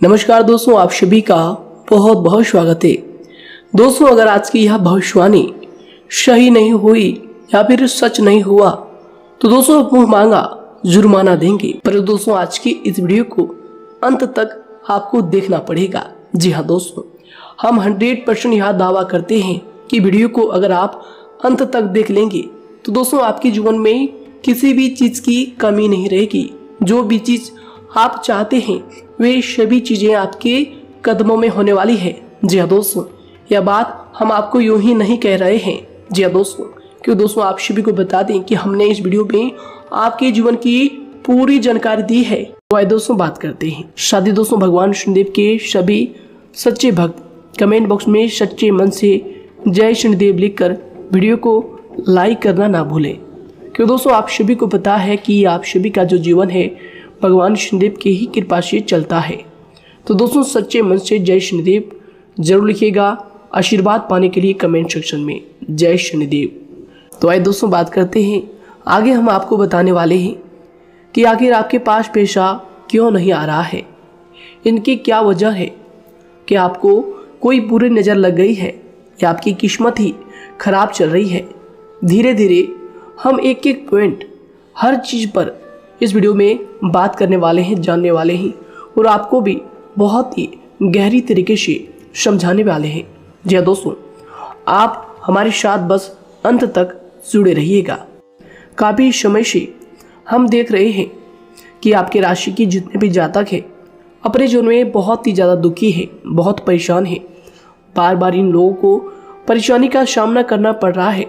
नमस्कार दोस्तों, आप सभी का बहुत बहुत स्वागत है। दोस्तों, अगर आज की यह भविष्यवाणी सही नहीं हुई या फिर सच नहीं हुआ तो दोस्तों मुंह मांगा जुर्माना देंगे। पर दोस्तों, आज की इस वीडियो को अंत तक आपको देखना पड़ेगा। जी हाँ दोस्तों, हम 100% यह दावा करते हैं कि वीडियो को अगर आप अंत तक देख लेंगे तो दोस्तों आपके जीवन में किसी भी चीज़ की कमी नहीं रहेगी। जो भी चीज़ आप चाहते हैं वे सभी चीज़ें आपके कदमों में होने वाली है। जी हाँ दोस्तों, यह बात हम आपको यूं ही नहीं कह रहे हैं। जी हाँ दोस्तों, क्यों दोस्तों आप सभी को बता दें कि हमने इस वीडियो में आपके जीवन की पूरी जानकारी दी है। तो आइए दोस्तों बात करते हैं। शादी दोस्तों, भगवान शनिदेव के सभी सच्चे भक्त कमेंट बॉक्स में सच्चे मन से जय शनिदेव लिखकर वीडियो को लाइक करना ना भूलें। क्यों दोस्तों आप सभी को पता है कि आप सभी का जो जीवन है भगवान शनिदेव की ही कृपा से चलता है। तो दोस्तों सच्चे मन से जय शनिदेव जरूर लिखिएगा आशीर्वाद पाने के लिए कमेंट सेक्शन में जय शनिदेव। तो आइए दोस्तों बात करते हैं। आगे हम आपको बताने वाले हैं कि आखिर आपके पास पैसा क्यों नहीं आ रहा है, इनकी क्या वजह है। कि आपको कोई बुरी नज़र लग गई है या आपकी किस्मत ही खराब चल रही है। धीरे धीरे हम एक एक पॉइंट हर चीज़ पर इस वीडियो में बात करने वाले हैं, जानने वाले हैं और आपको भी बहुत ही गहरी तरीके से समझाने वाले हैं। जी हाँ दोस्तों, आप हमारे साथ बस अंत तक जुड़े रहिएगा। काफ़ी समय से हम देख रहे हैं कि आपके राशि की जितने भी जातक हैं अपने जीवन में बहुत ही ज़्यादा दुखी है, बहुत परेशान है। बार बार इन लोगों को परेशानी का सामना करना पड़ रहा है,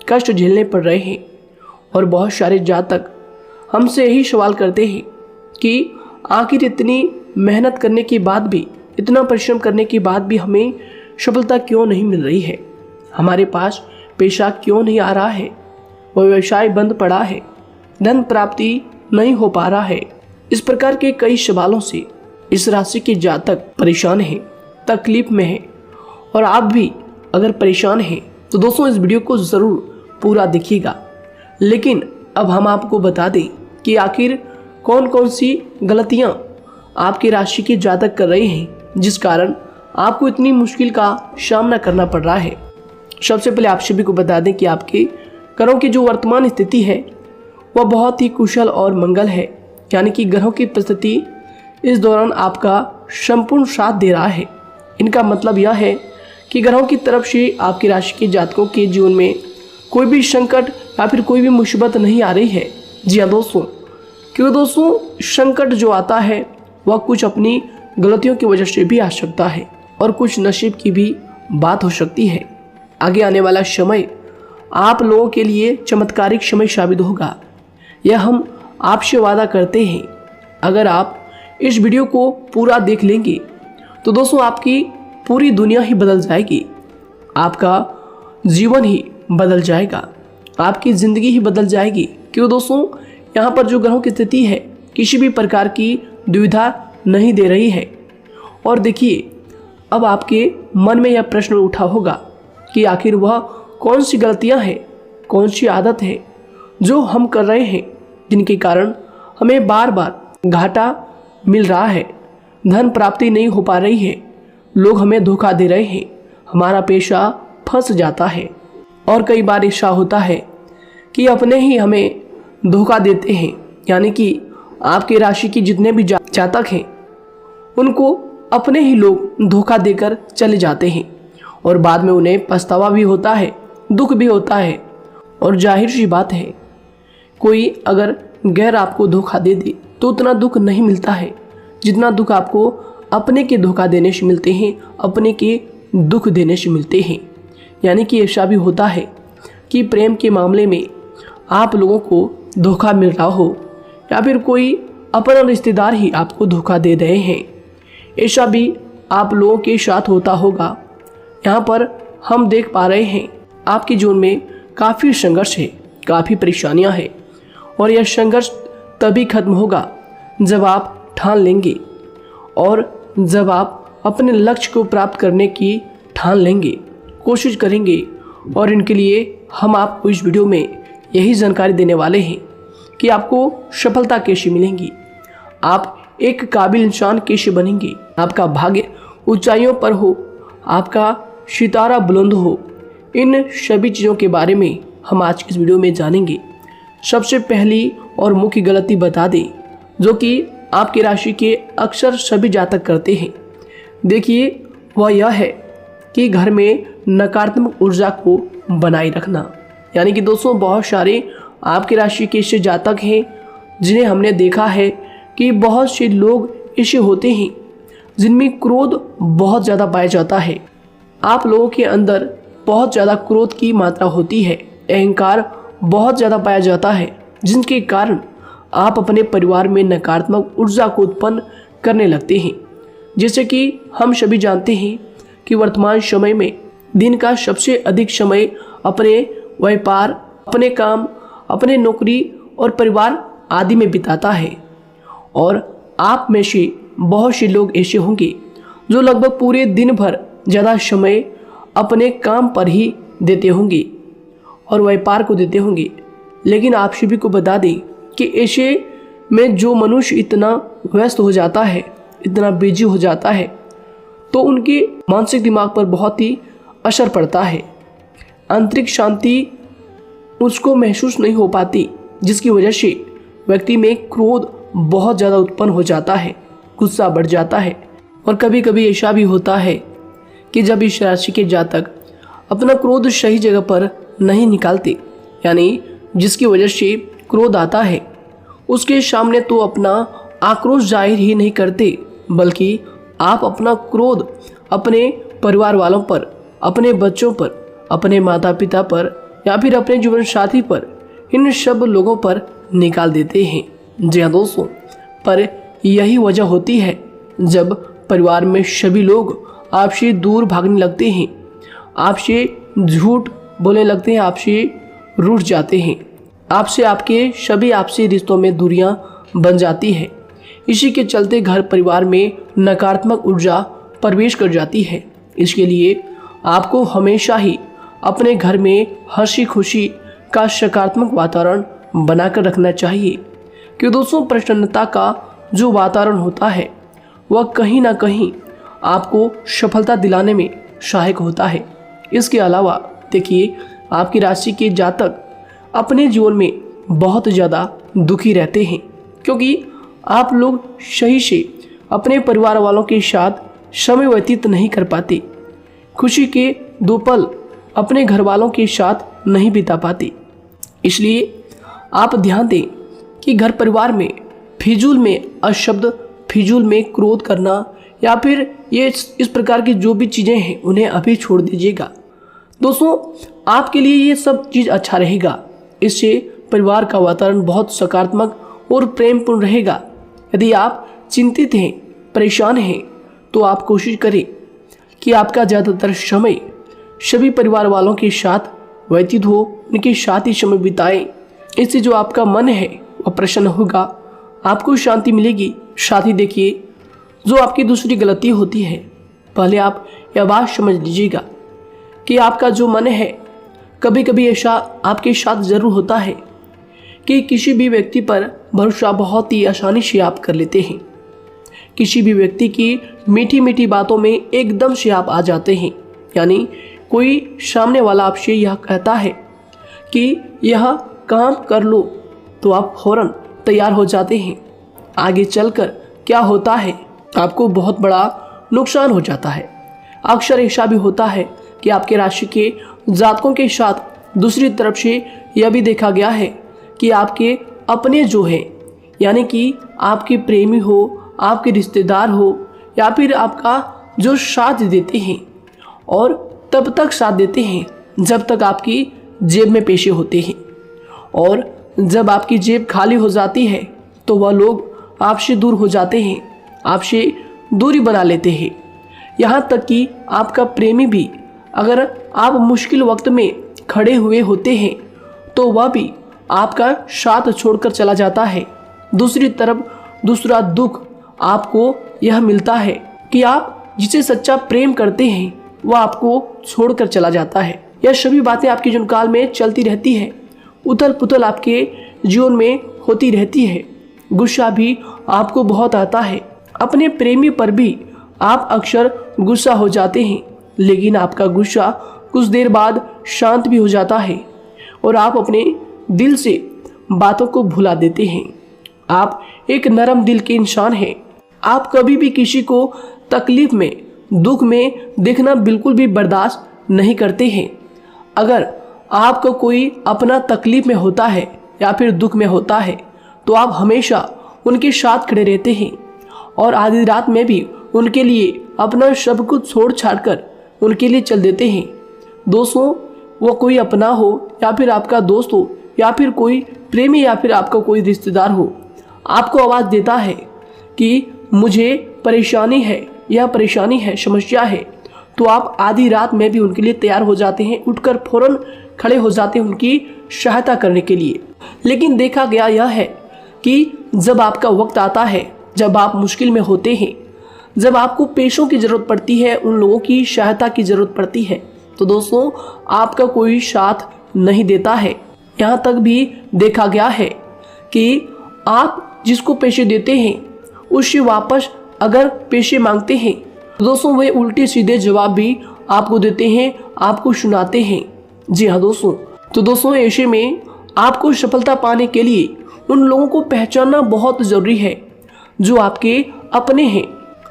कष्ट झेलने पड़ रहे हैं। और बहुत सारे जातक हमसे यही सवाल करते हैं कि आखिर इतनी मेहनत करने के बाद भी, इतना परिश्रम करने के बाद भी हमें सफलता क्यों नहीं मिल रही है, हमारे पास पैसा क्यों नहीं आ रहा है, वह व्यवसाय बंद पड़ा है, धन प्राप्ति नहीं हो पा रहा है। इस प्रकार के कई सवालों से इस राशि के जातक परेशान हैं, तकलीफ में हैं। और आप भी अगर परेशान हैं तो दोस्तों इस वीडियो को ज़रूर पूरा देखिएगा। लेकिन अब हम आपको बता दें कि आखिर कौन कौन सी गलतियां आपकी राशि के जातक कर रहे हैं जिस कारण आपको इतनी मुश्किल का सामना करना पड़ रहा है। सबसे पहले आप सभी को बता दें कि आपके ग्रहों की जो वर्तमान स्थिति है वह बहुत ही कुशल और मंगल है। यानी कि ग्रहों की परिस्थिति इस दौरान आपका संपूर्ण साथ दे रहा है। इनका मतलब यह है कि ग्रहों की तरफ से आपकी राशि के जातकों के जीवन में कोई भी संकट या फिर कोई भी मुसीबत नहीं आ रही है। जी हाँ दोस्तों, क्योंकि दोस्तों संकट जो आता है वह कुछ अपनी गलतियों की वजह से भी आ सकता है और कुछ नसीब की भी बात हो सकती है। आगे आने वाला समय आप लोगों के लिए चमत्कारिक समय साबित होगा, यह हम आपसे वादा करते हैं। अगर आप इस वीडियो को पूरा देख लेंगे तो दोस्तों आपकी पूरी दुनिया ही बदल जाएगी, आपका जीवन ही बदल जाएगा, आपकी ज़िंदगी ही बदल जाएगी। क्यों दोस्तों यहाँ पर जो ग्रहों की स्थिति है किसी भी प्रकार की दुविधा नहीं दे रही है। और देखिए, अब आपके मन में यह प्रश्न उठा होगा कि आखिर वह कौन सी गलतियाँ हैं, कौन सी आदत है जो हम कर रहे हैं जिनके कारण हमें बार बार घाटा मिल रहा है, धन प्राप्ति नहीं हो पा रही है, लोग हमें धोखा दे रहे हैं, हमारा पैसा फंस जाता है। और कई बार ऐसा होता है कि अपने ही हमें धोखा देते हैं। यानी कि आपके राशि की जितने भी जातक हैं उनको अपने ही लोग धोखा देकर चले जाते हैं और बाद में उन्हें पछतावा भी होता है, दुख भी होता है। और जाहिर सी बात है, कोई अगर गैर आपको धोखा दे दे तो उतना दुख नहीं मिलता है जितना दुख आपको अपने के धोखा देने से मिलते हैं, अपने के दुख देने से मिलते हैं। यानी कि ऐसा भी होता है कि प्रेम के मामले में आप लोगों को धोखा मिल रहा हो या फिर कोई अपना रिश्तेदार ही आपको धोखा दे रहे हैं, ऐसा भी आप लोगों के साथ होता होगा। यहाँ पर हम देख पा रहे हैं आपके जीवन में काफ़ी संघर्ष है, काफ़ी परेशानियाँ हैं और यह संघर्ष तभी खत्म होगा जब आप ठान लेंगे और जब आप अपने लक्ष्य को प्राप्त करने की ठान लेंगे, कोशिश करेंगे। और इनके लिए हम आपको इस वीडियो में यही जानकारी देने वाले हैं कि आपको सफलता कैसे मिलेंगी। आप एक काबिल इंसान कैसे बनेंगे, आपका भाग्य ऊंचाइयों पर हो, आपका सितारा बुलंद हो, इन सभी चीज़ों के बारे में हम आज की इस वीडियो में जानेंगे। सबसे पहली और मुख्य गलती बता दें जो कि आपकी राशि के अक्सर सभी जातक करते हैं। देखिए, वह यह है कि घर में नकारात्मक ऊर्जा को बनाए रखना। यानी कि दोस्तों, बहुत सारे आपकी राशि के ऐसे जातक हैं जिन्हें हमने देखा है कि बहुत से लोग ऐसे होते हैं जिनमें क्रोध बहुत ज़्यादा पाया जाता है। आप लोगों के अंदर बहुत ज़्यादा क्रोध की मात्रा होती है, अहंकार बहुत ज़्यादा पाया जाता है, जिनके कारण आप अपने परिवार में नकारात्मक ऊर्जा को उत्पन्न करने लगते हैं। जैसे कि हम सभी जानते हैं कि वर्तमान समय में दिन का सबसे अधिक समय अपने व्यापार, अपने काम, अपने नौकरी और परिवार आदि में बिताता है। और आप में से बहुत से लोग ऐसे होंगे जो लगभग पूरे दिन भर ज़्यादा समय अपने काम पर ही देते होंगे और व्यापार को देते होंगे। लेकिन आप सभी को बता दें कि ऐसे में जो मनुष्य इतना व्यस्त हो जाता है, इतना बिजी हो जाता है, तो उनके मानसिक दिमाग पर बहुत ही असर पड़ता है। आंतरिक शांति उसको महसूस नहीं हो पाती, जिसकी वजह से व्यक्ति में क्रोध बहुत ज़्यादा उत्पन्न हो जाता है, गुस्सा बढ़ जाता है। और कभी कभी ऐसा भी होता है कि जब इस राशि के जातक अपना क्रोध सही जगह पर नहीं निकालते, यानी जिसकी वजह से क्रोध आता है, उसके सामने तो अपना आक्रोश जाहिर ही नहीं करते, बल्कि आप अपना क्रोध अपने परिवार वालों पर, अपने बच्चों पर, अपने माता पिता पर या फिर अपने जीवन साथी पर, इन सब लोगों पर निकाल देते हैं। जी हाँ दोस्तों, पर यही वजह होती है जब परिवार में सभी लोग आपसे दूर भागने लगते हैं, आपसे झूठ बोलने लगते हैं, आपसे रूठ जाते हैं, आपसे आपके सभी आपसी रिश्तों में दूरियां बन जाती है। इसी के चलते घर परिवार में नकारात्मक ऊर्जा प्रवेश कर जाती है। इसके लिए आपको हमेशा ही अपने घर में हंसी खुशी का सकारात्मक वातावरण बनाकर रखना चाहिए। कि दोस्तों, प्रसन्नता का जो वातावरण होता है वह कहीं ना कहीं आपको सफलता दिलाने में सहायक होता है। इसके अलावा देखिए, आपकी राशि के जातक अपने जीवन में बहुत ज़्यादा दुखी रहते हैं, क्योंकि आप लोग सही से अपने परिवार वालों के साथ समय व्यतीत नहीं कर पाते, खुशी के दो पल अपने घर वालों के साथ नहीं बिता पाते। इसलिए आप ध्यान दें कि घर परिवार में फिजूल में अशब्द, फिजूल में क्रोध करना या फिर ये इस प्रकार की जो भी चीज़ें हैं उन्हें अभी छोड़ दीजिएगा। दोस्तों, आपके लिए ये सब चीज़ अच्छा रहेगा। इससे परिवार का वातावरण बहुत सकारात्मक और प्रेमपूर्ण रहेगा। यदि आप चिंतित हैं, परेशान हैं, तो आप कोशिश करें कि आपका ज़्यादातर समय सभी परिवार वालों के साथ व्यतीत हो, उनके साथ ही समय बिताएं। इससे जो आपका मन है वह प्रसन्न होगा, आपको शांति मिलेगी। साथ ही देखिए, जो आपकी दूसरी गलती होती है, पहले आप यह बात समझ लीजिएगा कि आपका जो मन है, कभी कभी ऐसा आपके साथ ज़रूर होता है कि किसी भी व्यक्ति पर भरोसा बहुत ही आसानी से आप कर लेते हैं। किसी भी व्यक्ति की मीठी मीठी बातों में एकदम से आप आ जाते हैं। यानी कोई सामने वाला आपसे यह कहता है कि यह काम कर लो, तो आप फौरन तैयार हो जाते हैं। आगे चलकर क्या होता है, आपको बहुत बड़ा नुकसान हो जाता है। अक्सर ऐसा भी होता है कि आपके राशि के जातकों के साथ दूसरी तरफ से यह भी देखा गया है कि आपके अपने जो हैं, यानी कि आपके प्रेमी हो, आपके रिश्तेदार हो या फिर आपका जो साथ देते हैं, और तब तक साथ देते हैं जब तक आपकी जेब में पैसे होते हैं, और जब आपकी जेब खाली हो जाती है तो वह लोग आपसे दूर हो जाते हैं, आपसे दूरी बना लेते हैं। यहाँ तक कि आपका प्रेमी भी, अगर आप मुश्किल वक्त में खड़े हुए होते हैं तो वह भी आपका साथ छोड़कर चला जाता है। दूसरी तरफ दूसरा दुख आपको यह मिलता है कि आप जिसे सच्चा प्रेम करते हैं वह आपको छोड़कर चला जाता है। यह सभी बातें आपके जीवन काल में चलती रहती है। उथल पुथल आपके जीवन में होती रहती है। गुस्सा भी आपको बहुत आता है। अपने प्रेमी पर भी आप अक्सर गुस्सा हो जाते हैं, लेकिन आपका गुस्सा कुछ देर बाद शांत भी हो जाता है और आप अपने दिल से बातों को भुला देते हैं। आप एक नरम दिल के इंसान हैं। आप कभी भी किसी को तकलीफ में, दुख में देखना बिल्कुल भी बर्दाश्त नहीं करते हैं। अगर आपको कोई अपना तकलीफ में होता है या फिर दुख में होता है तो आप हमेशा उनके साथ खड़े रहते हैं और आधी रात में भी उनके लिए अपना सब कुछ छोड़ छाड़ कर उनके लिए चल देते हैं। दोस्तों, वो कोई अपना हो या फिर आपका दोस्त हो या फिर कोई प्रेमी या फिर आपका कोई रिश्तेदार हो, आपको आवाज़ देता है कि मुझे परेशानी है, यह परेशानी है, समस्या है, तो आप आधी रात में भी उनके लिए तैयार हो जाते हैं, उठकर फौरन खड़े हो जाते हैं उनकी सहायता करने के लिए। लेकिन देखा गया यह है कि जब आपका वक्त आता है, जब आप मुश्किल में होते हैं, जब आपको पैसों की ज़रूरत पड़ती है, उन लोगों की सहायता की ज़रूरत पड़ती है, तो दोस्तों आपका कोई साथ नहीं देता है। यहाँ तक भी देखा गया है कि आप जिसको पैसे देते हैं उससे वापस अगर पैसे मांगते हैं तो दोस्तों वे उल्टे सीधे जवाब भी आपको देते हैं, आपको सुनाते हैं। जी हाँ दोस्तों, तो दोस्तों ऐसे में आपको सफलता पाने के लिए उन लोगों को पहचानना बहुत ज़रूरी है जो आपके अपने हैं,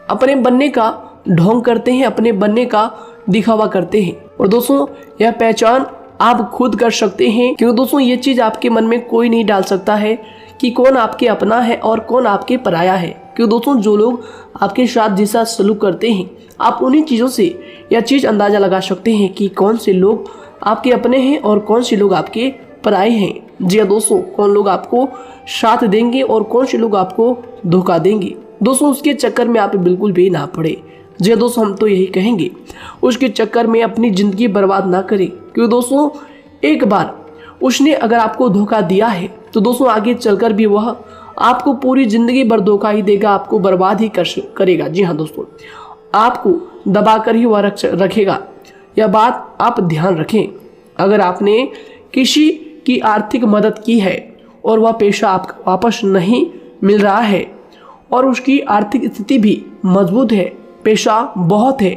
अपने बनने का ढोंग करते हैं, अपने बनने का दिखावा करते हैं। और दोस्तों यह पहचान आप खुद कर सकते हैं, क्योंकि दोस्तों ये चीज़ आपके मन में कोई नहीं डाल सकता है कि कौन आपके अपना है और कौन आपके पराया है। क्योंकि दोस्तों जो लोग आपके साथ जैसा सलूक करते हैं, आप उन्हीं चीज़ों से यह चीज़ अंदाज़ा लगा सकते हैं कि कौन से लोग आपके अपने हैं और कौन से लोग आपके पराए हैं। जी हाँ दोस्तों, कौन लोग आपको साथ देंगे और कौन से लोग आपको धोखा देंगे। दोस्तों उसके चक्कर में आप बिल्कुल भी ना पड़े। जी दोस्तों, हम तो यही कहेंगे, उसके चक्कर में अपनी ज़िंदगी बर्बाद ना करें, क्योंकि दोस्तों एक बार उसने अगर आपको धोखा दिया है तो दोस्तों आगे चलकर भी वह आपको पूरी ज़िंदगी भर धोखा ही देगा, आपको बर्बाद ही करेगा। जी हाँ दोस्तों, आपको दबा कर ही वह रखेगा। यह बात आप ध्यान रखें। अगर आपने किसी की आर्थिक मदद की है और वह पैसा आपको वापस नहीं मिल रहा है और उसकी आर्थिक स्थिति भी मजबूत है, पैसा बहुत है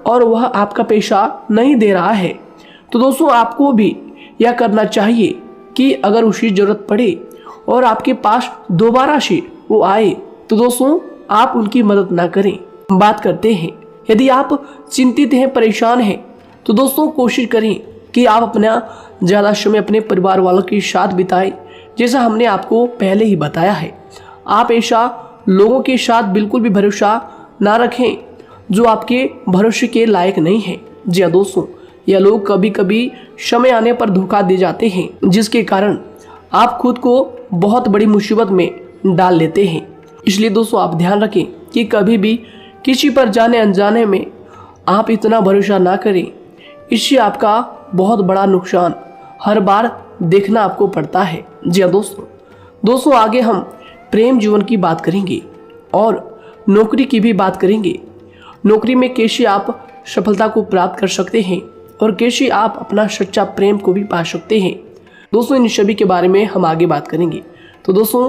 और वह आपका पैसा नहीं दे रहा है, तो दोस्तों आपको भी यह करना चाहिए कि अगर उसकी ज़रूरत पड़े और आपके पास दोबारा से वो आए तो दोस्तों आप उनकी मदद ना करें। बात करते हैं, यदि आप चिंतित हैं, परेशान हैं, तो दोस्तों कोशिश करें कि आप अपना ज़्यादा समय अपने परिवार वालों के साथ बिताएं, जैसा हमने आपको पहले ही बताया है। आप ऐसा लोगों के साथ बिल्कुल भी भरोसा ना रखें जो आपके भरोसे के लायक नहीं है। जी हाँ दोस्तों, यह लोग कभी कभी समय आने पर धोखा दे जाते हैं, जिसके कारण आप खुद को बहुत बड़ी मुसीबत में डाल लेते हैं। इसलिए दोस्तों आप ध्यान रखें कि कभी भी किसी पर जाने अनजाने में आप इतना भरोसा ना करें, इससे आपका बहुत बड़ा नुकसान हर बार देखना आपको पड़ता है। जी हाँ दोस्तों आगे हम प्रेम जीवन की बात करेंगे और नौकरी की भी बात करेंगे। नौकरी में कैसे आप सफलता को प्राप्त कर सकते हैं और कैसे आप अपना सच्चा प्रेम को भी पा सकते हैं। दोस्तों इन सभी के बारे में हम आगे बात करेंगे। तो दोस्तों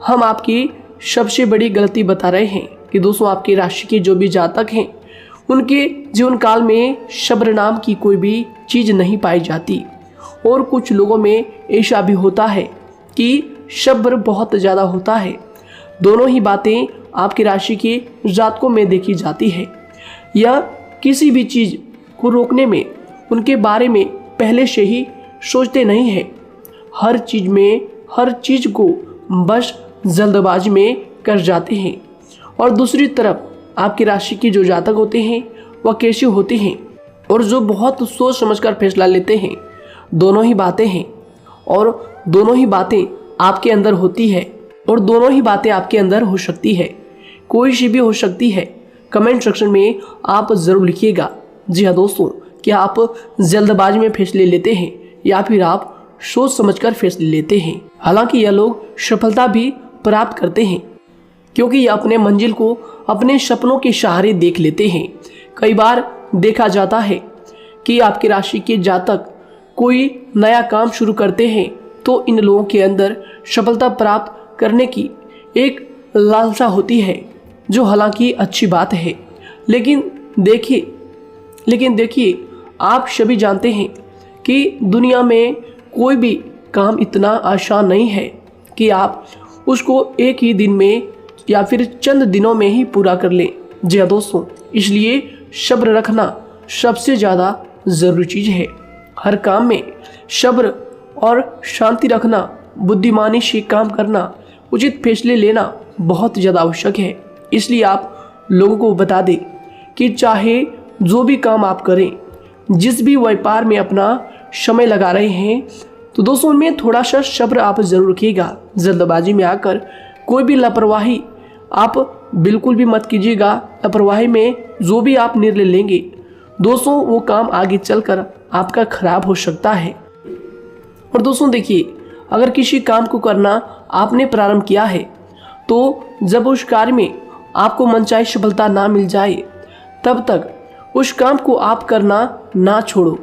हम आपकी सबसे बड़ी गलती बता रहे हैं कि दोस्तों आपकी राशि के जो भी जातक हैं उनके जीवन काल में सब्र नाम की कोई भी चीज़ नहीं पाई जाती, और कुछ लोगों में ऐसा भी होता है कि सब्र बहुत ज़्यादा होता है। दोनों ही बातें आपकी राशि के जातकों में देखी जाती है। या किसी भी चीज़ को रोकने में उनके बारे में पहले से ही सोचते नहीं हैं, हर चीज़ को बस जल्दबाजी में कर जाते हैं। और दूसरी तरफ आपकी राशि के जो जातक होते हैं वह कैसे होते हैं और जो बहुत सोच समझकर फैसला लेते हैं। दोनों ही बातें हैं और दोनों ही बातें आपके अंदर होती है और दोनों ही बातें आपके अंदर हो सकती है, कोई सी भी हो सकती है। कमेंट सेक्शन में आप ज़रूर लिखिएगा। जी हाँ दोस्तों, क्या आप जल्दबाजी में फैसले लेते हैं या फिर आप सोच समझकर फैसले लेते हैं। हालांकि यह लोग सफलता भी प्राप्त करते हैं क्योंकि ये अपने मंजिल को अपने सपनों के सहारे देख लेते हैं। कई बार देखा जाता है कि आपकी राशि के जातक कोई नया काम शुरू करते हैं तो इन लोगों के अंदर सफलता प्राप्त करने की एक लालसा होती है, जो हालांकि अच्छी बात है। लेकिन देखिए आप सभी जानते हैं कि दुनिया में कोई भी काम इतना आसान नहीं है कि आप उसको एक ही दिन में या फिर चंद दिनों में ही पूरा कर लें। जी हाँ दोस्तों, इसलिए सब्र रखना सबसे ज़्यादा ज़रूरी चीज़ है। हर काम में सब्र और शांति रखना, बुद्धिमानी से काम करना, उचित फैसले लेना बहुत ज़्यादा आवश्यक है। इसलिए आप लोगों को बता दें कि चाहे जो भी काम आप करें, जिस भी व्यापार में अपना समय लगा रहे हैं, तो दोस्तों उनमें थोड़ा सा सब्र आप जरूर रखिएगा। जल्दबाजी में आकर कोई भी लापरवाही आप बिल्कुल भी मत कीजिएगा। लापरवाही में जो भी आप निर्णय लेंगे दोस्तों, वो काम आगे चलकर आपका खराब हो सकता है। और दोस्तों देखिए, अगर किसी काम को करना आपने प्रारंभ किया है, तो जब उस कार्य में आपको मनचाही सफलता ना मिल जाए, तब तक उस काम को आप करना ना छोड़ो।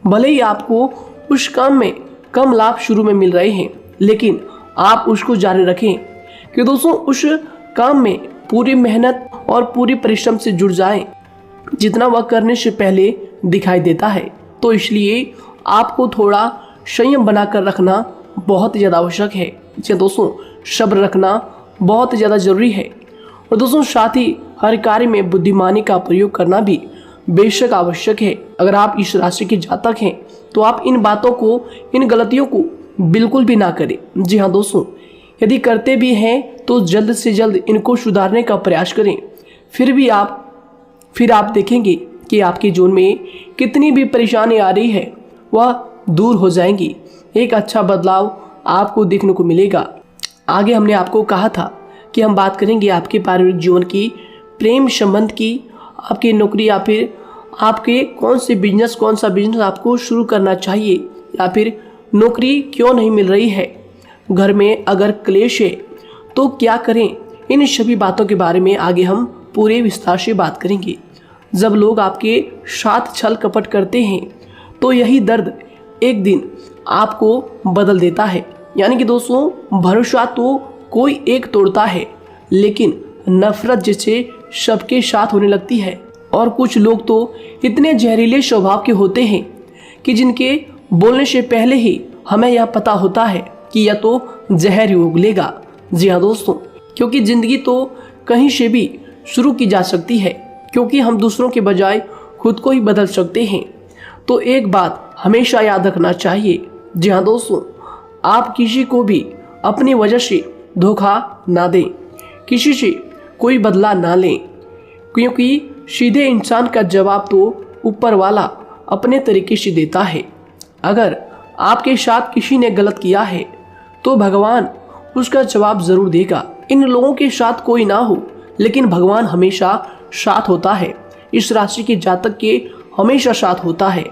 भले ही आपको उस काम में कम लाभ शुरू में मिल रहे हैं, लेकिन आप उसको जारी रखें कि दोस्तों उस काम में पूरी मेहनत और पूरी परिश्रम से जुड़ जाएं, जितना वह करने से पहले दिखाई देता है। तो इसलिए आपको थोड़ा संयम बनाकर रखना बहुत ज़्यादा आवश्यक है। जी दोस्तों, सब्र रखना बहुत ज़्यादा ज़रूरी है। और दोस्तों साथ ही हर कार्य में बुद्धिमानी का प्रयोग करना भी बेशक आवश्यक है। अगर आप इस राशि के जातक हैं, तो आप इन बातों को, इन गलतियों को बिल्कुल भी ना करें। जी हाँ दोस्तों, यदि करते भी हैं तो जल्द से जल्द इनको सुधारने का प्रयास करें। फिर आप देखेंगे कि आपके जीवन में कितनी भी परेशानी आ रही है, वह दूर हो जाएंगी। एक अच्छा बदलाव आपको देखने को मिलेगा। आगे हमने आपको कहा था कि हम बात करेंगे आपके पारिवारिक जीवन की, प्रेम संबंध की, आपकी नौकरी या फिर आपके कौन सा बिजनेस आपको शुरू करना चाहिए, या फिर नौकरी क्यों नहीं मिल रही है, घर में अगर क्लेश है तो क्या करें। इन सभी बातों के बारे में आगे हम पूरे विस्तार से बात करेंगे। जब लोग आपके साथ छल कपट करते हैं, तो यही दर्द एक दिन आपको बदल देता है। यानी कि दोस्तों, भरोसा तो कोई एक तोड़ता है, लेकिन नफरत जैसे सबके साथ होने लगती है। और कुछ लोग तो इतने जहरीले स्वभाव के होते हैं कि जिनके बोलने से पहले ही हमें यह पता होता है कि यह तो जहर ही उगलेगा। जी हाँ दोस्तों, क्योंकि जिंदगी तो कहीं से भी शुरू की जा सकती है, क्योंकि हम दूसरों के बजाय खुद को ही बदल सकते हैं। तो एक बात हमेशा याद रखना चाहिए। जी हाँ दोस्तों, आप किसी को भी अपनी वजह से धोखा ना दें, किसी से कोई बदला ना लें, क्योंकि सीधे इंसान का जवाब तो ऊपर वाला अपने तरीके से देता है। अगर आपके साथ किसी ने गलत किया है, तो भगवान उसका जवाब जरूर देगा। इन लोगों के साथ कोई ना हो, लेकिन भगवान हमेशा साथ होता है। इस राशि के जातक के हमेशा साथ होता है।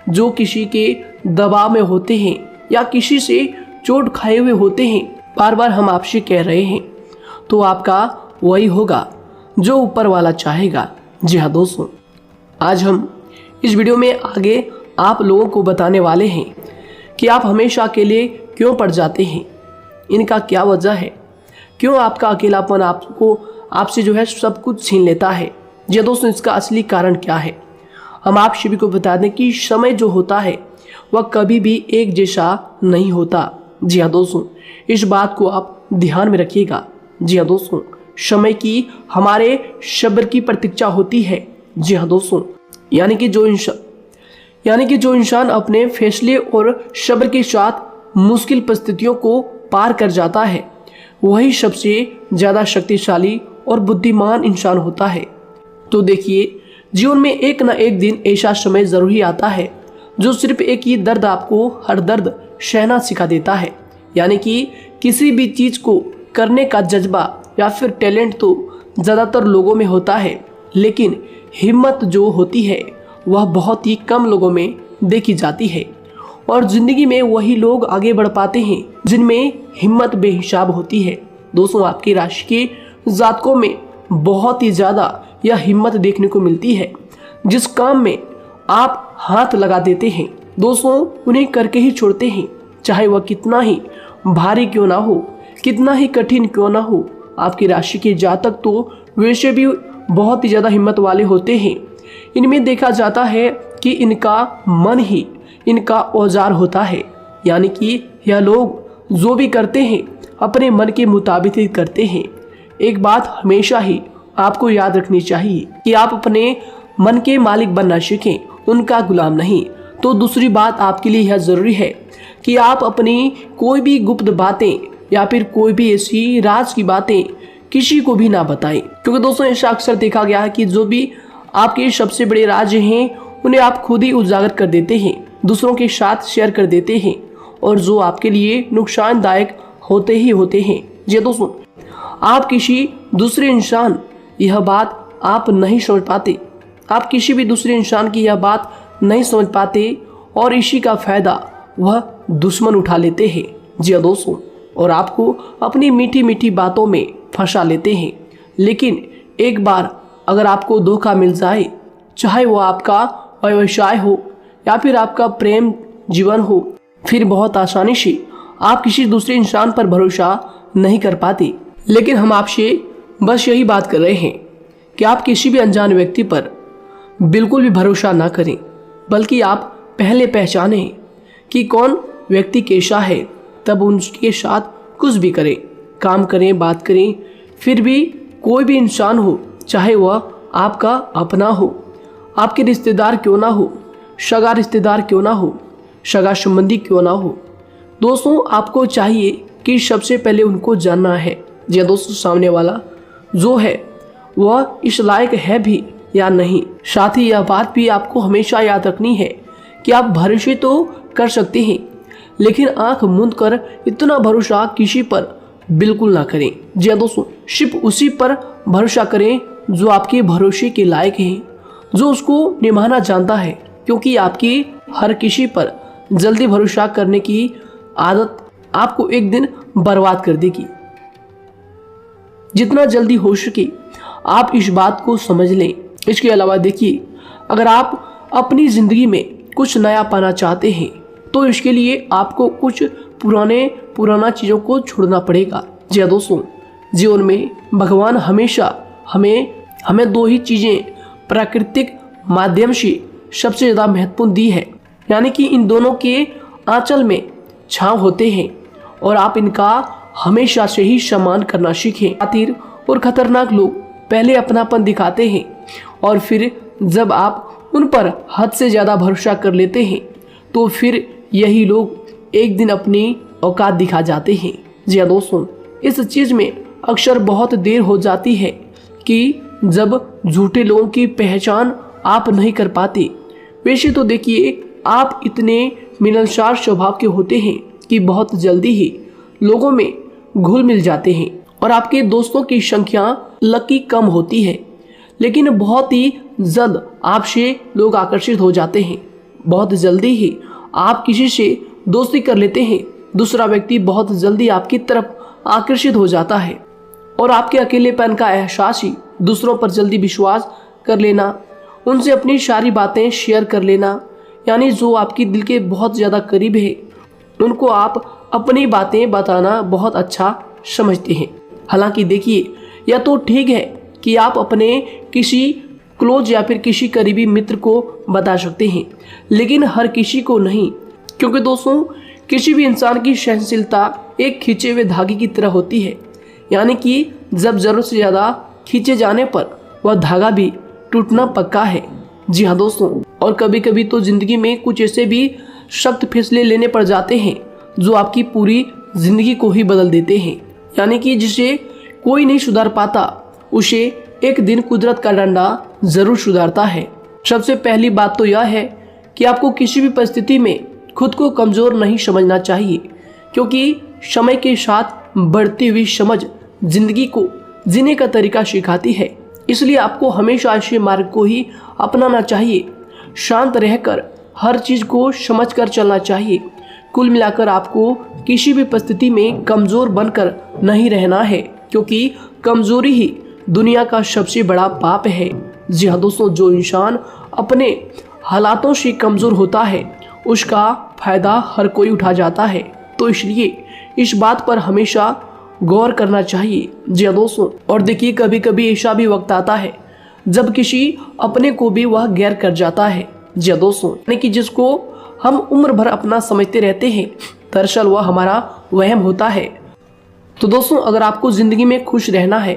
जो किसी के दबाव में होते हैं या किसी से चोट खाए हुए होते हैं, बार बार हम आपसे कह रहे हैं, तो आपका वही होगा जो ऊपर वाला चाहेगा। जी हाँ दोस्तों, आज हम इस वीडियो में आगे आप लोगों को बताने वाले हैं कि आप हमेशा अकेले क्यों पड़ जाते हैं, इनका क्या वजह है, क्यों आपका अकेलापन आपसे जो है सब कुछ छीन लेता है। जी दोस्तों, इसका असली कारण क्या है, हम आप सभी को बता दें कि समय जो होता है वह कभी भी एक जैसा नहीं होता। जी हाँ दोस्तों, इस बात को आप ध्यान में रखिएगा। जी हाँ दोस्तों, समय की हमारे सब्र की प्रतीक्षा होती है। जी हाँ दोस्तों, यानी कि जो इंसान अपने फैसले और सब्र के साथ मुश्किल परिस्थितियों को पार कर जाता है, वही सबसे ज़्यादा शक्तिशाली और बुद्धिमान इंसान होता है। तो देखिए, जीवन में एक ना एक दिन ऐसा समय ज़रूर ही आता है जो सिर्फ एक ही दर्द आपको हर दर्द सहना सिखा देता है। यानी कि किसी भी चीज़ को करने का जज्बा या फिर टैलेंट तो ज़्यादातर लोगों में होता है, लेकिन हिम्मत जो होती है वह बहुत ही कम लोगों में देखी जाती है। और ज़िंदगी में वही लोग आगे बढ़ पाते हैं जिनमें हिम्मत बेहिसाब होती है। दोस्तों, आपकी राशि के जातकों में बहुत ही ज़्यादा यह हिम्मत देखने को मिलती है। जिस काम में आप हाथ लगा देते हैं दोस्तों, उन्हें करके ही छोड़ते हैं, चाहे वह कितना ही भारी क्यों ना हो, कितना ही कठिन क्यों ना हो। आपकी राशि के जातक तो वैसे भी बहुत ही ज़्यादा हिम्मत वाले होते हैं। इनमें देखा जाता है कि इनका मन ही इनका औजार होता है, यानी कि यह लोग जो भी करते हैं अपने मन के मुताबिक ही करते हैं। एक बात हमेशा ही आपको याद रखनी चाहिए कि आप अपने मन के मालिक बनना सीखें, उनका गुलाम नहीं। तो दूसरी बात आपके लिए यह ज़रूरी है कि आप अपनी कोई भी गुप्त बातें या फिर कोई भी ऐसी राज की बातें किसी को भी ना बताएं, क्योंकि दोस्तों ऐसा अक्सर देखा गया है कि जो भी आपके सबसे बड़े राज हैं उन्हें आप खुद ही उजागर कर देते हैं, दूसरों के साथ शेयर कर देते हैं, और जो आपके लिए नुकसानदायक होते ही होते हैं। जी दोस्तों, आप किसी दूसरे इंसान यह बात आप नहीं समझ पाते, आप किसी भी दूसरे इंसान की यह बात नहीं समझ पाते, और इसी का फायदा वह दुश्मन उठा लेते हैं। जी हाँ दोस्तों, और आपको अपनी मीठी मीठी बातों में फंसा लेते हैं। लेकिन एक बार अगर आपको धोखा मिल जाए, चाहे वो आपका व्यवसाय हो या फिर आपका प्रेम जीवन हो, फिर बहुत आसानी से आप किसी दूसरे इंसान पर भरोसा नहीं कर पाते। लेकिन हम आपसे बस यही बात कर रहे हैं कि आप किसी भी अनजान व्यक्ति पर बिल्कुल भी भरोसा ना करें, बल्कि आप पहले पहचानें कि कौन व्यक्ति कैसा है, तब उनके साथ कुछ भी करें, काम करें, बात करें। फिर भी कोई भी इंसान हो, चाहे वह आपका अपना हो, आपके रिश्तेदार क्यों ना हो, सगा रिश्तेदार क्यों ना हो, सगा संबंधी क्यों ना हो, दोस्तों आपको चाहिए कि सबसे पहले उनको जानना है जी दोस्तों सामने वाला जो है वह इस लायक है भी या नहीं। साथ ही यह बात भी आपको हमेशा याद रखनी है कि आप भरोसे तो कर सकते हैं, लेकिन आंख मूंद कर इतना भरोसा किसी पर बिल्कुल ना करें। जी दोस्तों, सिर्फ उसी पर भरोसा करें जो आपके भरोसे के लायक है, जो उसको निभाना जानता है, क्योंकि आपकी हर किसी पर जल्दी भरोसा करने की आदत आपको एक दिन बर्बाद कर देगी। जितना जल्दी हो सके आप इस बात को समझ लें। इसके अलावा देखिए, अगर आप अपनी ज़िंदगी में कुछ नया पाना चाहते हैं तो इसके लिए आपको कुछ पुराना चीज़ों को छोड़ना पड़ेगा। जी दोस्तों, जीवन में भगवान हमेशा हमें दो ही चीज़ें प्राकृतिक माध्यम से सबसे ज़्यादा महत्वपूर्ण दी है, यानी कि इन दोनों के आंचल में छांव होते हैं, और आप इनका हमेशा से ही सम्मान करना सीखें। खातिर और खतरनाक लोग पहले अपनापन दिखाते हैं, और फिर जब आप उन पर हद से ज़्यादा भरोसा कर लेते हैं तो फिर यही लोग एक दिन अपनी औकात दिखा जाते हैं। जी हाँ दोस्तों, इस चीज़ में अक्सर बहुत देर हो जाती है कि जब झूठे लोगों की पहचान आप नहीं कर पाते। वैसे तो देखिए, आप इतने मिलनसार स्वभाव के होते हैं कि बहुत जल्दी ही लोगों में घुल मिल जाते हैं, और आपके दोस्तों की संख्या लकी कम होती है, लेकिन बहुत ही जल्द आपसे लोग आकर्षित हो जाते हैं। बहुत जल्दी ही आप किसी से दोस्ती कर लेते हैं, दूसरा व्यक्ति बहुत जल्दी आपकी तरफ आकर्षित हो जाता है, और आपके अकेलेपन का एहसास ही दूसरों पर जल्दी विश्वास कर लेना, उनसे अपनी सारी बातें शेयर कर लेना, यानी जो आपकी दिल के बहुत ज़्यादा करीब है उनको आप अपनी बातें बताना बहुत अच्छा समझते हैं। हालांकि देखिए, यह तो ठीक है कि आप अपने किसी क्लोज या फिर किसी करीबी मित्र को बता सकते हैं, लेकिन हर किसी को नहीं, क्योंकि दोस्तों किसी भी इंसान की सहनशीलता एक खींचे हुए धागे की तरह होती है, यानी कि जब ज़रूरत से ज़्यादा खींचे जाने पर वह धागा भी टूटना पक्का है। जी हाँ दोस्तों, और कभी कभी तो ज़िंदगी में कुछ ऐसे भी सख्त फैसले लेने पड़ जाते हैं जो आपकी पूरी ज़िंदगी को ही बदल देते हैं, यानी कि जिसे कोई नहीं सुधार पाता उसे एक दिन कुदरत का डंडा ज़रूर सुधारता है। सबसे पहली बात तो यह है कि आपको किसी भी परिस्थिति में खुद को कमज़ोर नहीं समझना चाहिए, क्योंकि समय के साथ बढ़ती हुई समझ जिंदगी को जीने का तरीका सिखाती है। इसलिए आपको हमेशा ऐसे मार्ग को ही अपनाना चाहिए, शांत रहकर हर चीज़ को समझकर चलना चाहिए। कुल मिलाकर आपको किसी भी परिस्थिति में कमज़ोर बनकर नहीं रहना है, क्योंकि कमज़ोरी ही दुनिया का सबसे बड़ा पाप है। जी हाँ दोस्तों, जो इंसान अपने हालातों से कमज़ोर होता है उसका फ़ायदा हर कोई उठा जाता है। तो इसलिए इस बात पर हमेशा गौर करना चाहिए। जी हाँ दोस्तों, और देखिए कभी कभी ऐसा भी वक्त आता है जब किसी अपने को भी वह गैर कर जाता है। जी हाँ दोस्तों, यानी कि जिसको हम उम्र भर अपना समझते रहते हैं, दरअसल वह हमारा वहम होता है। तो दोस्तों, अगर आपको जिंदगी में खुश रहना है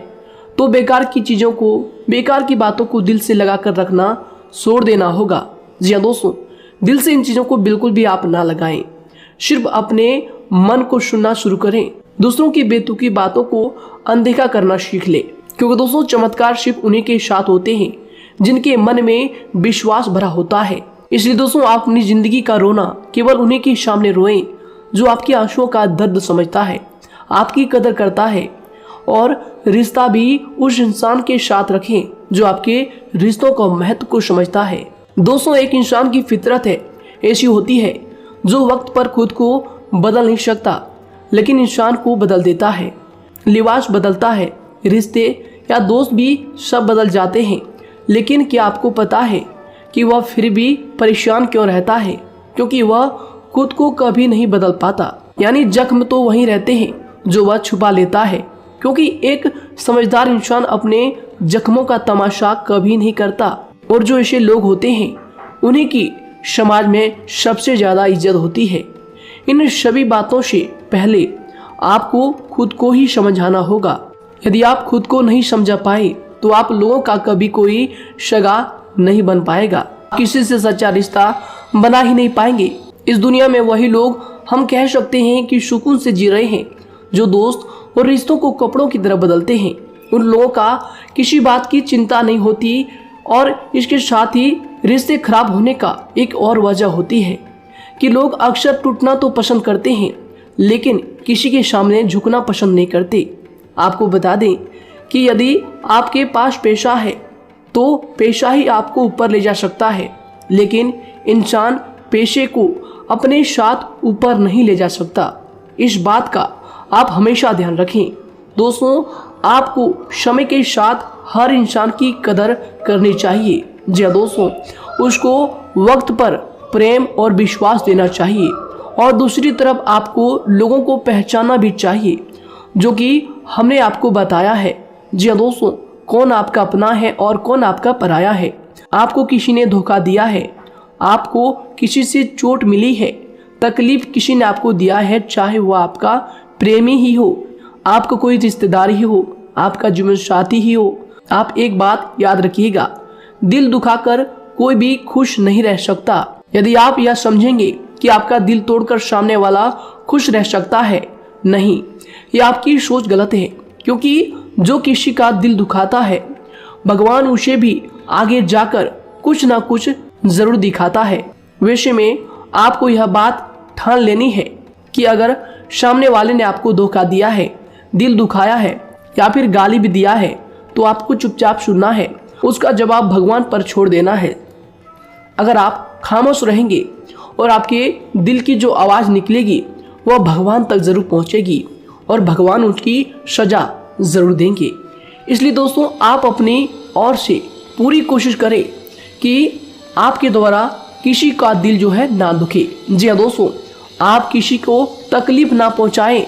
तो बेकार की चीज़ों को, बेकार की बातों को दिल से लगा कर रखना छोड़ देना होगा। जी हाँ दोस्तों, दिल से इन चीज़ों को बिल्कुल भी आप ना लगाएं। सिर्फ अपने मन को सुनना शुरू करें। दूसरों की बेतुकी बातों को अनदेखा करना सीख ले, क्योंकि दोस्तों चमत्कार सिर्फ उन्हीं के साथ होते हैं जिनके मन में विश्वास भरा होता है। इसलिए दोस्तों, आप अपनी जिंदगी का रोना केवल उन्हीं के सामने रोएं जो आपके आंसुओं का दर्द समझता है, आपकी कदर करता है, और रिश्ता भी उस इंसान के साथ रखें जो आपके रिश्तों का महत्व को समझता है। दोस्तों, एक इंसान की फितरत है ऐसी होती है जो वक्त पर खुद को बदल नहीं सकता, लेकिन इंसान को बदल देता है। लिबास बदलता है, रिश्ते या दोस्त भी सब बदल जाते हैं, लेकिन क्या आपको पता है कि वह फिर भी परेशान क्यों रहता है? क्योंकि वह खुद को कभी नहीं बदल पाता। यानी जख्म तो वहीं रहते हैं जो वह छुपा लेता है, क्योंकि एक समझदार इंसान अपने जख्मों का तमाशा कभी नहीं करता, और जो ऐसे लोग होते हैं उन्हीं की समाज में सबसे ज्यादा इज्जत होती है। इन सभी बातों से पहले आपको खुद को ही समझाना होगा। यदि आप खुद को नहीं समझा पाए तो आप लोगों का कभी कोई सगा नहीं बन पाएगा, किसी से सच्चा रिश्ता बना ही नहीं पाएंगे। इस दुनिया में वही लोग हम कह सकते हैं कि सुकून से जी रहे हैं जो दोस्त और रिश्तों को कपड़ों की तरह बदलते हैं। उन लोगों का किसी बात की चिंता नहीं होती, और इसके साथ ही रिश्ते खराब होने का एक और वजह होती है कि लोग अक्सर टूटना तो पसंद करते हैं, लेकिन किसी के सामने झुकना पसंद नहीं करते। आपको बता दें कि यदि आपके पास पैसा है तो पैसा ही आपको ऊपर ले जा सकता है, लेकिन इंसान पैसे को अपने साथ ऊपर नहीं ले जा सकता। इस बात का आप हमेशा ध्यान रखें। दोस्तों, आपको समय के साथ हर इंसान की कदर करनी चाहिए। जी हाँ दोस्तों, उसको वक्त पर प्रेम और विश्वास देना चाहिए, और दूसरी तरफ आपको लोगों को पहचानना भी चाहिए जो कि हमने आपको बताया है। जी हाँ दोस्तों, कौन आपका अपना है और कौन आपका पराया है। आपको किसी ने धोखा दिया है, आपको किसी से चोट मिली है, तकलीफ किसी ने आपको दिया है, चाहे वो आपका प्रेमी ही हो, आपका कोई रिश्तेदार ही हो, आपका जीवन साथी ही हो। आप एक बात याद रखिएगा, दिल दुखाकर कोई भी खुश नहीं रह सकता। यदि आप यह समझेंगे कि आपका दिल तोड़कर सामने वाला खुश रह सकता है, नहीं, यह आपकी सोच गलत है, क्योंकि जो किसी का दिल दुखाता है भगवान उसे भी आगे जाकर कुछ ना कुछ जरूर दिखाता है। वैसे में आपको यह बात ठान लेनी है कि अगर सामने वाले ने आपको धोखा दिया है, दिल दुखाया है या फिर गाली भी दिया है, तो आपको चुपचाप सुनना है, उसका जवाब भगवान पर छोड़ देना है। अगर आप खामोश रहेंगे और आपके दिल की जो आवाज़ निकलेगी वह भगवान तक जरूर पहुंचेगी, और भगवान उसकी सजा ज़रूर देंगे। इसलिए दोस्तों, आप अपनी ओर से पूरी कोशिश करें कि आपके द्वारा किसी का दिल जो है ना दुखे। जी हाँ दोस्तों, आप किसी को तकलीफ ना पहुंचाएं,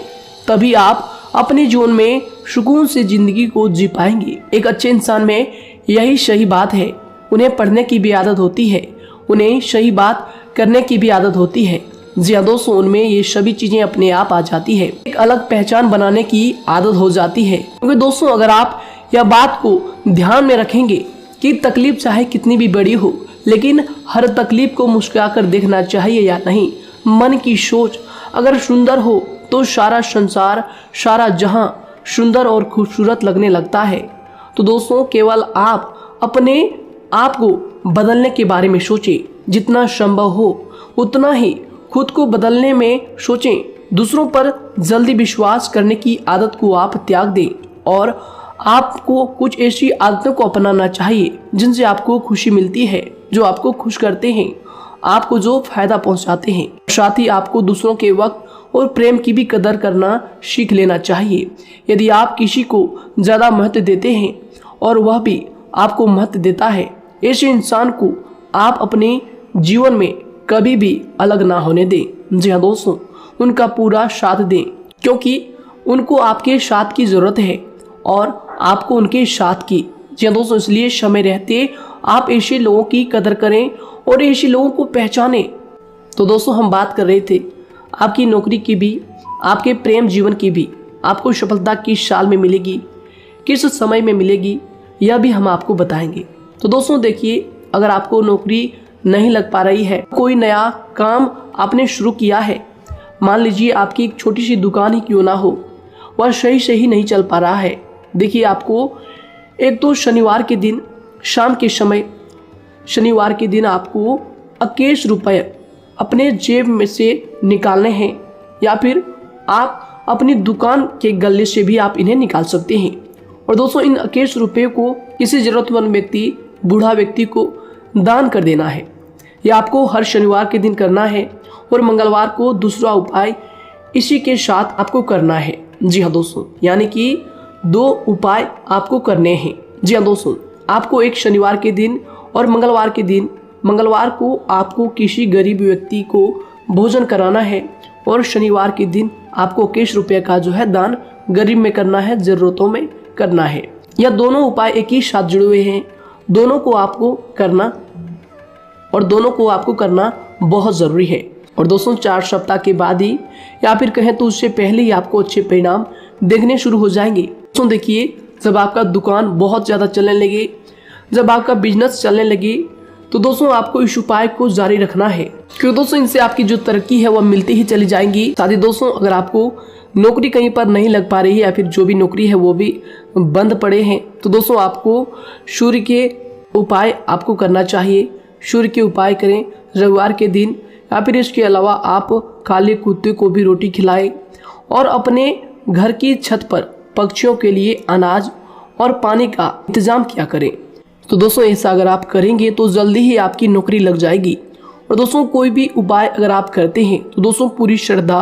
तभी आप अपने जीवन में सुकून से ज़िंदगी को जी पाएंगे। एक अच्छे इंसान में यही सही बात है, उन्हें पढ़ने की भी आदत होती है, उन्हें सही बात करने की भी आदत होती है। जी हाँ दोस्तों, उनमें ये सभी चीज़ें अपने आप आ जाती है, एक अलग पहचान बनाने की आदत हो जाती है। क्योंकि दोस्तों, अगर आप यह बात को ध्यान में रखेंगे कि तकलीफ चाहे कितनी भी बड़ी हो, लेकिन हर तकलीफ को मुस्कुराकर देखना चाहिए या नहीं। मन की सोच अगर सुंदर हो तो सारा संसार, सारा जहां सुंदर और खूबसूरत लगने लगता है। तो दोस्तों, केवल आप अपने आप को बदलने के बारे में सोचें, जितना संभव हो उतना ही खुद को बदलने में सोचें। दूसरों पर जल्दी विश्वास करने की आदत को आप त्याग दें, और आपको कुछ ऐसी आदतों को अपनाना चाहिए जिनसे आपको खुशी मिलती है, जो आपको खुश करते हैं, आपको जो फायदा पहुंचाते हैं। साथ ही आपको दूसरों के वक्त और प्रेम की भी कदर करना सीख लेना चाहिए। यदि आप किसी को ज़्यादा महत्व देते हैं और वह भी आपको महत्व देता है, ऐसे इंसान को आप अपने जीवन में कभी भी अलग ना होने दें। जी हाँ दोस्तों, उनका पूरा साथ दें, क्योंकि उनको आपके साथ की ज़रूरत है और आपको उनके साथ की। जी हाँ दोस्तों, इसलिए समय रहते आप ऐसे लोगों की कदर करें और ऐसे लोगों को पहचानें। तो दोस्तों हम बात कर रहे थे आपकी नौकरी की भी, आपके प्रेम जीवन की भी। आपको सफलता किस साल में मिलेगी, किस समय में मिलेगी, यह भी हम आपको बताएंगे। तो दोस्तों देखिए, अगर आपको नौकरी नहीं लग पा रही है, कोई नया काम आपने शुरू किया है, मान लीजिए आपकी एक छोटी सी दुकान ही क्यों ना हो, वह सही से ही नहीं चल पा रहा है। देखिए आपको एक तो शनिवार के दिन शाम के समय, शनिवार के दिन आपको 21 रुपये अपने जेब में से निकालने हैं, या फिर आप अपनी दुकान के गले से भी आप इन्हें निकाल सकते हैं। और दोस्तों इन 21 रुपये को किसी ज़रूरतमंद व्यक्ति, बूढ़ा व्यक्ति को दान कर देना है। यह आपको हर शनिवार के दिन करना है और मंगलवार को दूसरा उपाय इसी के साथ आपको करना है। जी हाँ दोस्तों, यानी कि 2 उपाय आपको करने हैं। जी हाँ दोस्तों, आपको एक शनिवार के दिन और मंगलवार के दिन, मंगलवार को आपको किसी गरीब व्यक्ति को भोजन कराना है और शनिवार के दिन आपको 21 रुपये का जो है दान गरीब में करना है, ज़रूरतों में करना है। यह दोनों उपाय एक ही साथ जुड़े हुए हैं, दोनों को आपको करना और दोनों को आपको करना बहुत ज़रूरी है। और दोस्तों 4 सप्ताह के बाद ही, या फिर कहें तो उससे पहले ही आपको अच्छे परिणाम देखने शुरू हो जाएंगे। दोस्तों देखिए, जब आपका दुकान बहुत ज़्यादा चलने लगे, जब आपका बिजनेस चलने लगे, तो दोस्तों आपको इस उपाय को जारी रखना है, क्योंकि दोस्तों इनसे आपकी जो तरक्की है वह मिलती ही चली जाएंगी। साथ ही दोस्तों अगर आपको नौकरी कहीं पर नहीं लग पा रही है, या फिर जो भी नौकरी है वो भी बंद पड़े हैं, तो दोस्तों आपको सूर्य के उपाय आपको करना चाहिए। सूर्य के उपाय करें रविवार के दिन, या फिर इसके अलावा आप काले कुत्ते को भी रोटी खिलाएं और अपने घर की छत पर पक्षियों के लिए अनाज और पानी का इंतजाम किया करें। तो दोस्तों ऐसा अगर आप करेंगे तो जल्दी ही आपकी नौकरी लग जाएगी। और दोस्तों कोई भी उपाय अगर आप करते हैं तो दोस्तों पूरी श्रद्धा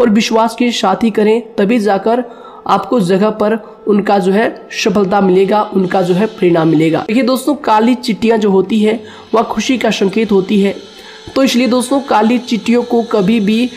और विश्वास के साथ ही करें, तभी जाकर आपको जगह पर उनका जो है सफलता मिलेगा, उनका जो है परिणाम मिलेगा। देखिए दोस्तों, काली चिट्टियाँ जो होती है वह खुशी का संकेत होती है, तो इसलिए दोस्तों काली चिट्टियों को कभी भी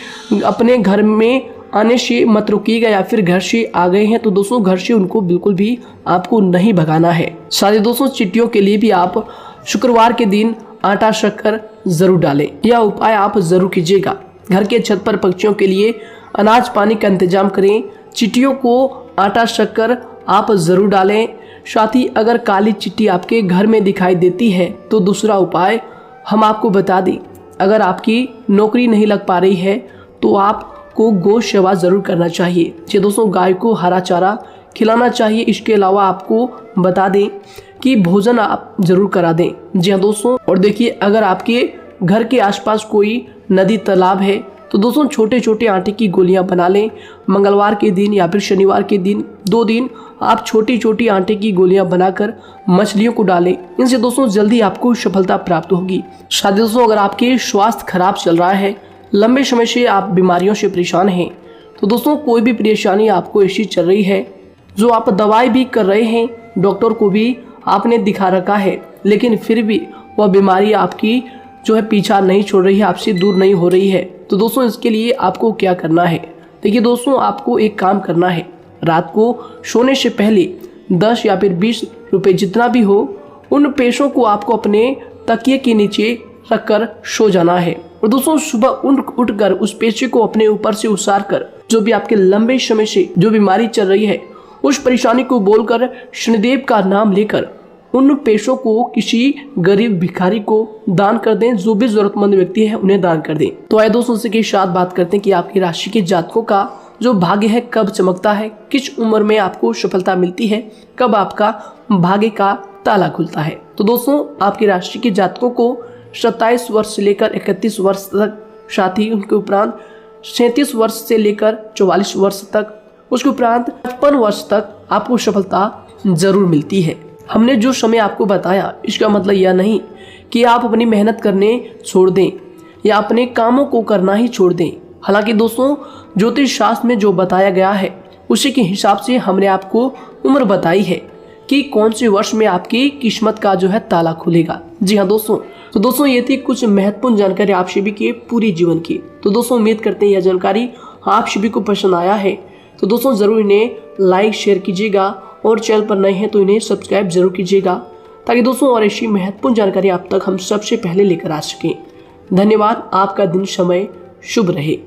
अपने घर में आने से मत रोकिएगा, या फिर घर से आ गए हैं तो दोस्तों घर से उनको बिल्कुल भी आपको नहीं भगाना है। साथ ही दोस्तों चिट्टियों के लिए भी आप शुक्रवार के दिन आटा शक्कर जरूर डालें, यह उपाय आप जरूर कीजिएगा। घर के छत पर पक्षियों के लिए अनाज पानी का इंतजाम करें, चिट्टियों को आटा शक्कर आप जरूर डालें। साथ ही अगर काली चिट्टी आपके घर में दिखाई देती है तो दूसरा उपाय हम आपको बता दें, अगर आपकी नौकरी नहीं लग पा रही है तो आपको गौ सेवा जरूर करना चाहिए। जी दोस्तों, गाय को हरा चारा खिलाना चाहिए। इसके अलावा आपको बता दें कि भोजन आप जरूर करा दें। जी हाँ दोस्तों, और देखिए अगर आपके घर के आसपास कोई नदी तालाब है तो दोस्तों छोटे छोटे आटे की गोलियां बना लें। मंगलवार के दिन या फिर शनिवार के दिन 2 दिन आप छोटी छोटी आटे की गोलियां बनाकर मछलियों को डालें। इनसे दोस्तों जल्दी आपको सफलता प्राप्त होगी। साथ ही दोस्तों अगर आपके स्वास्थ्य खराब चल रहा है, लंबे समय से आप बीमारियों से परेशान हैं, तो दोस्तों कोई भी परेशानी आपको ऐसी चल रही है जो आप दवाई भी कर रहे हैं, डॉक्टर को भी आपने दिखा रखा है, लेकिन फिर भी वह बीमारी आपकी जो है पीछा नहीं छोड़ रही है, आपसे दूर नहीं हो रही है, तो दोस्तों इसके लिए आपको क्या करना है। देखिए दोस्तों, आपको एक काम करना है, रात को सोने से पहले 10 या फिर 20 रुपए जितना भी हो, उन पैसों को आपको अपने तकिए के नीचे रखकर सो जाना है। और दोस्तों सुबह उठकर उस पैसे को अपने ऊपर से उतार कर, जो भी आपके लंबे समय से जो बीमारी चल रही है उस परेशानी को बोलकर शनिदेव का नाम लेकर उन पैसों को किसी गरीब भिखारी को दान कर दें। जो भी जरूरतमंद व्यक्ति है उन्हें दान कर दें। तो आइए दोस्तों उसी के साथ बात करते हैं कि आपकी राशि के जातकों का जो भाग्य है कब चमकता है, किस उम्र में आपको सफलता मिलती है, कब आपका भाग्य का ताला खुलता है। तो दोस्तों आपकी राशि के जातकों को 27 वर्ष से लेकर 31 वर्ष तक, साथ ही उनके उपरांत 37 वर्ष से लेकर 44 वर्ष तक, उसके उपरांत 55 वर्ष तक आपको सफलता जरूर मिलती है। हमने जो समय आपको बताया इसका मतलब यह नहीं कि आप अपनी मेहनत करने छोड़ दें या अपने कामों को करना ही छोड़ दें। हालांकि दोस्तों ज्योतिष शास्त्र में जो बताया गया है उसी के हिसाब से हमने आपको उम्र बताई है कि कौन से वर्ष में आपकी किस्मत का जो है ताला खुलेगा। जी हाँ दोस्तों, तो दोस्तों ये थी कुछ महत्वपूर्ण जानकारी आप सभी के पूरी जीवन की। तो दोस्तों उम्मीद करते हैं यह जानकारी आप सभी को पसंद आया है। तो दोस्तों ज़रूर इन्हें लाइक शेयर कीजिएगा और चैनल पर नए हैं तो इन्हें सब्सक्राइब जरूर कीजिएगा, ताकि दोस्तों और ऐसी महत्वपूर्ण जानकारी आप तक हम सबसे पहले लेकर आ सकें। धन्यवाद। आपका दिन समय शुभ रहे।